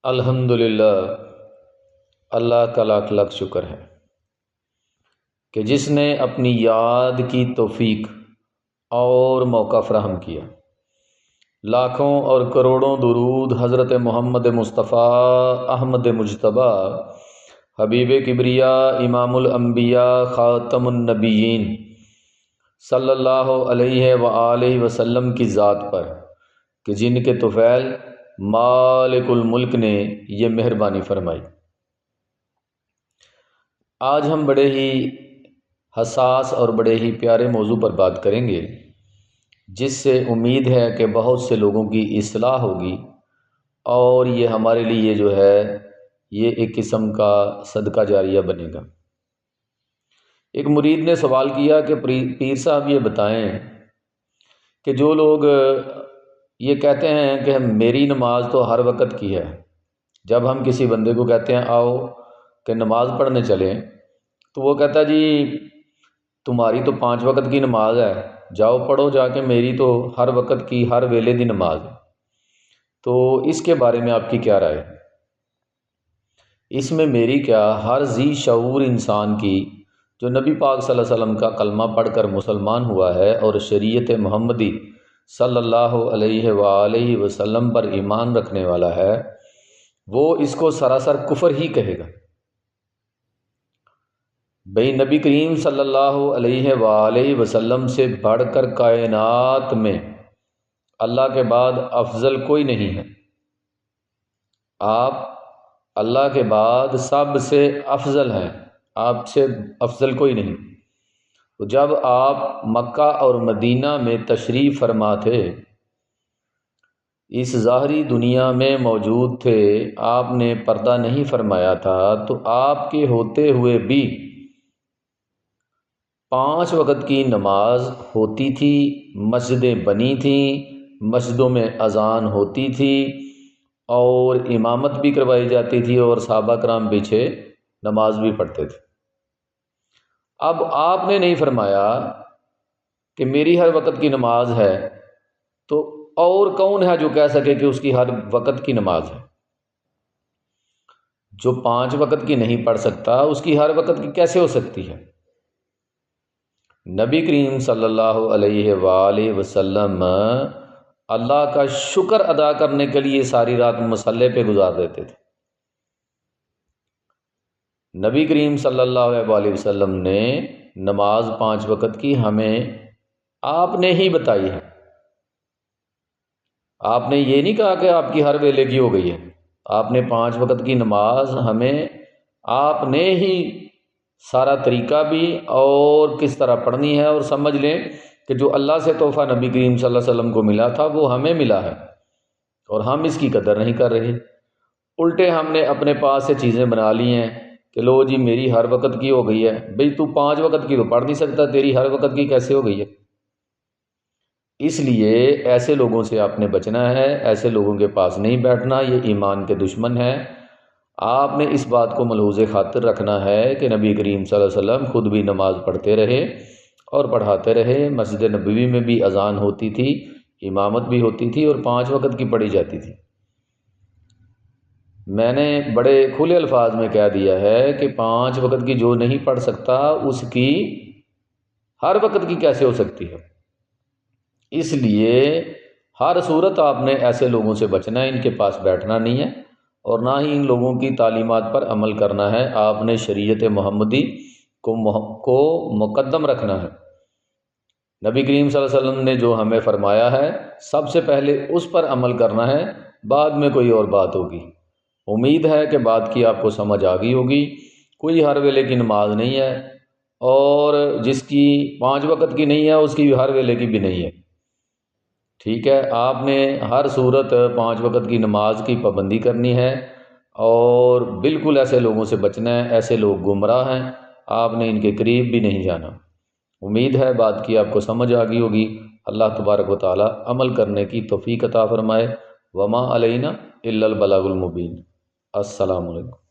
الحمدللہ، اللہ کا لاکھ لاکھ شکر ہے کہ جس نے اپنی یاد کی توفیق اور موقع فراہم کیا۔ لاکھوں اور کروڑوں درود حضرت محمد مصطفیٰ احمد مجتبیٰ حبیب کبریا امام الانبیاء خاتم النبیین صلی اللہ علیہ وآلہ وسلم کی ذات پر کہ جن کے طفیل مالک الملک نے یہ مہربانی فرمائی۔ آج ہم بڑے ہی حساس اور بڑے ہی پیارے موضوع پر بات کریں گے، جس سے امید ہے کہ بہت سے لوگوں کی اصلاح ہوگی، اور یہ ہمارے لیے جو ہے یہ ایک قسم کا صدقہ جاریہ بنے گا۔ ایک مرید نے سوال کیا کہ پیر صاحب یہ بتائیں کہ جو لوگ یہ کہتے ہیں کہ میری نماز تو ہر وقت کی ہے، جب ہم کسی بندے کو کہتے ہیں آؤ کہ نماز پڑھنے چلیں تو وہ کہتا جی تمہاری تو 5 وقت کی نماز ہے، جاؤ پڑھو جا کے، میری تو ہر وقت کی ہر ویلے دی نماز ہے۔ تو اس کے بارے میں آپ کی کیا رائے ہے؟ اس میں میری کیا، ہر ذی شعور انسان کی جو نبی پاک صلی اللہ علیہ وسلم کا کلمہ پڑھ کر مسلمان ہوا ہے اور شریعت محمدی صلی اللہ علیہ وآلہ وسلم پر ایمان رکھنے والا ہے، وہ اس کو سراسر کفر ہی کہے گا۔ بھئی نبی کریم صلی اللہ علیہ وآلہ وسلم سے بڑھ کر کائنات میں اللہ کے بعد افضل کوئی نہیں ہے۔ آپ اللہ کے بعد سب سے افضل ہیں، آپ سے افضل کوئی نہیں۔ تو جب آپ مکہ اور مدینہ میں تشریف فرما تھے، اس ظاہری دنیا میں موجود تھے، آپ نے پردہ نہیں فرمایا تھا، تو آپ کے ہوتے ہوئے بھی 5 وقت کی نماز ہوتی تھی، مسجدیں بنی تھیں، مسجدوں میں اذان ہوتی تھی اور امامت بھی کروائی جاتی تھی، اور صحابہ کرام پیچھے نماز بھی پڑھتے تھے۔ اب آپ نے نہیں فرمایا کہ میری ہر وقت کی نماز ہے، تو اور کون ہے جو کہہ سکے کہ اس کی ہر وقت کی نماز ہے؟ جو 5 وقت کی نہیں پڑھ سکتا، اس کی ہر وقت کی کیسے ہو سکتی ہے؟ نبی کریم صلی اللہ علیہ وآلہ وسلم اللہ کا شکر ادا کرنے کے لیے ساری رات مصلی پہ گزار دیتے تھے۔ نبی کریم صلی اللہ علیہ وآلہ وسلم نے نماز 5 وقت کی ہمیں آپ نے ہی بتائی ہے۔ آپ نے یہ نہیں کہا کہ آپ کی ہر ویلے کی ہو گئی ہے، آپ نے 5 وقت کی نماز ہمیں آپ نے ہی سارا طریقہ بھی اور کس طرح پڑھنی ہے، اور سمجھ لیں کہ جو اللہ سے تحفہ نبی کریم صلی اللہ علیہ وسلم کو ملا تھا وہ ہمیں ملا ہے، اور ہم اس کی قدر نہیں کر رہے۔ الٹے ہم نے اپنے پاس سے چیزیں بنا لی ہیں کہ لو جی میری ہر وقت کی ہو گئی ہے۔ بھئی تو 5 وقت کی تو پڑھ نہیں سکتا، تیری ہر وقت کی کیسے ہو گئی ہے؟ اس لیے ایسے لوگوں سے آپ نے بچنا ہے، ایسے لوگوں کے پاس نہیں بیٹھنا، یہ ایمان کے دشمن ہے۔ آپ نے اس بات کو ملحوظ خاطر رکھنا ہے کہ نبی کریم صلی اللہ علیہ وسلم خود بھی نماز پڑھتے رہے اور پڑھاتے رہے، مسجد نبوی میں بھی اذان ہوتی تھی، امامت بھی ہوتی تھی، اور 5 وقت کی پڑھی جاتی تھی۔ میں نے بڑے کھلے الفاظ میں کہہ دیا ہے کہ 5 وقت کی جو نہیں پڑھ سکتا، اس کی ہر وقت کی کیسے ہو سکتی ہے؟ اس لیے ہر صورت آپ نے ایسے لوگوں سے بچنا ہے، ان کے پاس بیٹھنا نہیں ہے، اور نہ ہی ان لوگوں کی تعلیمات پر عمل کرنا ہے۔ آپ نے شریعت محمدی کو مقدم رکھنا ہے۔ نبی کریم صلی اللہ علیہ وسلم نے جو ہمیں فرمایا ہے، سب سے پہلے اس پر عمل کرنا ہے، بعد میں کوئی اور بات ہوگی۔ امید ہے کہ بات کی آپ کو سمجھ آ گئی ہوگی۔ کوئی ہر ویلے کی نماز نہیں ہے، اور جس کی 5 وقت کی نہیں ہے اس کی ہر ویلے کی بھی نہیں ہے۔ ٹھیک ہے، آپ نے ہر صورت 5 وقت کی نماز کی پابندی کرنی ہے، اور بالکل ایسے لوگوں سے بچنا ہے۔ ایسے لوگ گمراہ ہیں، آپ نے ان کے قریب بھی نہیں جانا۔ امید ہے بات کی آپ کو سمجھ آ گئی ہوگی۔ اللہ تبارک و تعالی عمل کرنے کی توفیق عطا فرمائے۔ وما علینا الا البلاغ المبین۔ السلام علیکم۔